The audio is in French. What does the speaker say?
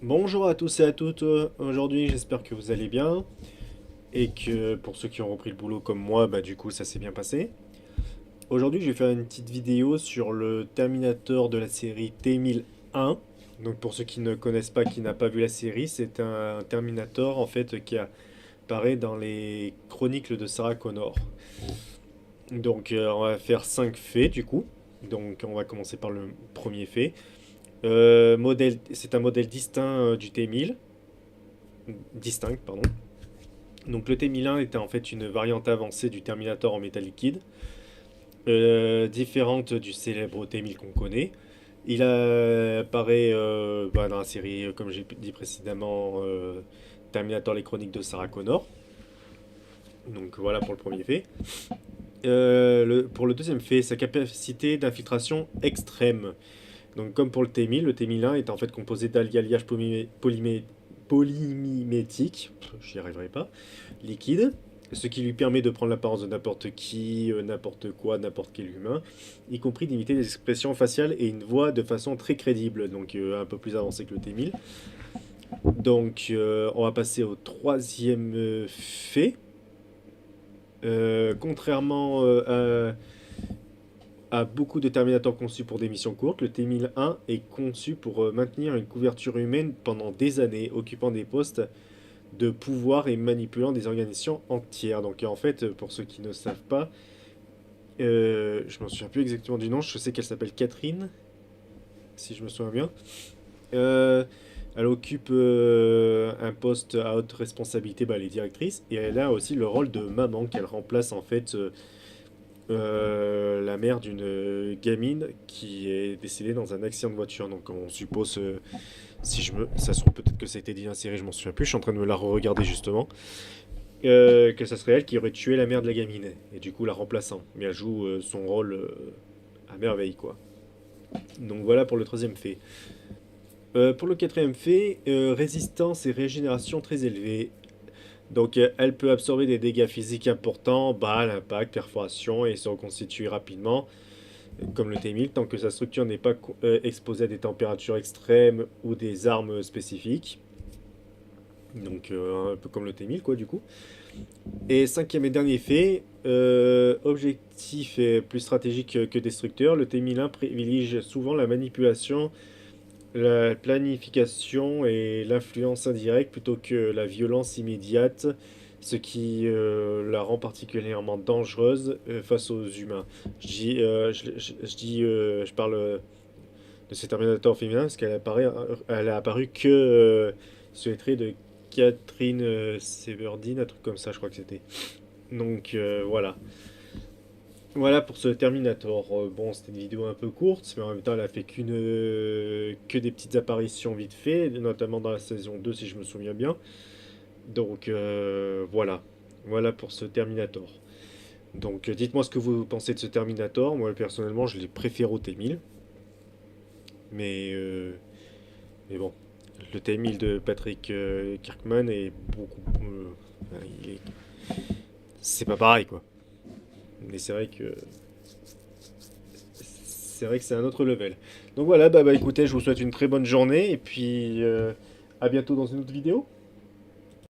Bonjour à tous et à toutes, aujourd'hui j'espère que vous allez bien et que pour ceux qui ont repris le boulot comme moi, bah du coup ça s'est bien passé. Aujourd'hui je vais faire une petite vidéo sur le Terminator de la série T-1001. Donc pour ceux qui ne connaissent pas, qui n'a pas vu la série, c'est un Terminator en fait qui apparaît dans les chroniques de Sarah Connor. Donc on va faire 5 faits du coup. Donc on va commencer par le premier fait. C'est un modèle distinct du T-1000. Distinct, pardon. Donc le T-1001 était en fait une variante avancée du Terminator en métal liquide, différente du célèbre T-1000 qu'on connaît. Il apparaît dans la série, comme j'ai dit précédemment, Terminator les chroniques de Sarah Connor. Donc voilà pour le premier fait. Pour le deuxième fait, sa capacité d'infiltration extrême. Donc comme pour le T-1001 est en fait composé d'alliage polymimétique, j'y arriverai pas, liquide, ce qui lui permet de prendre l'apparence de n'importe qui, n'importe quoi, n'importe quel humain, y compris d'imiter des expressions faciales et une voix de façon très crédible, donc un peu plus avancé que le T-1000. Donc on va passer au troisième fait. Contrairement à beaucoup de Terminators conçus pour des missions courtes, le T-1001 est conçu pour maintenir une couverture humaine pendant des années, occupant des postes de pouvoir et manipulant des organisations entières. Donc en fait, pour ceux qui ne savent pas, je m'en souviens plus exactement du nom, je sais qu'elle s'appelle Catherine, si je me souviens bien. Euh, Elle occupe un poste à haute responsabilité, bah, elle est directrice, et elle a aussi le rôle de maman qu'elle remplace en fait la mère d'une gamine qui est décédée dans un accident de voiture. Donc on suppose, si je me, ça se trouve peut-être que ça a été dit dans la série, je m'en souviens plus, je suis en train de me la re-regarder justement, que ça serait elle qui aurait tué la mère de la gamine, et du coup la remplaçant. Mais elle joue son rôle à merveille quoi. Donc voilà pour le troisième fait. Pour le quatrième fait, résistance et régénération très élevée. Donc elle peut absorber des dégâts physiques importants, balles, impacts, perforations et se reconstituer rapidement, comme le T-1000, tant que sa structure n'est pas exposée à des températures extrêmes ou des armes spécifiques. Donc un peu comme le T-1000 quoi du coup. Et cinquième et dernier fait, objectif est plus stratégique que destructeur, le T-1001 privilégie souvent la manipulation, la planification et l'influence indirecte plutôt que la violence immédiate, ce qui la rend particulièrement dangereuse face aux humains. Je parle de cet Terminator féminin parce elle a apparu que sous les traits de Catherine Severdeen, un truc comme ça, je crois que c'était. Donc voilà. Voilà pour ce Terminator. Bon, c'était une vidéo un peu courte, mais en même temps, elle a fait que des petites apparitions vite fait, notamment dans la saison 2, si je me souviens bien. Donc voilà. Voilà pour ce Terminator. Donc dites-moi ce que vous pensez de ce Terminator. Moi, personnellement, je l'ai préféré au T-1000. Mais, euh, mais bon, le T-1000 de Patrick Kirkman est beaucoup... c'est pas pareil, quoi. Mais c'est vrai que c'est un autre level. Donc voilà, bah écoutez, je vous souhaite une très bonne journée et puis à bientôt dans une autre vidéo.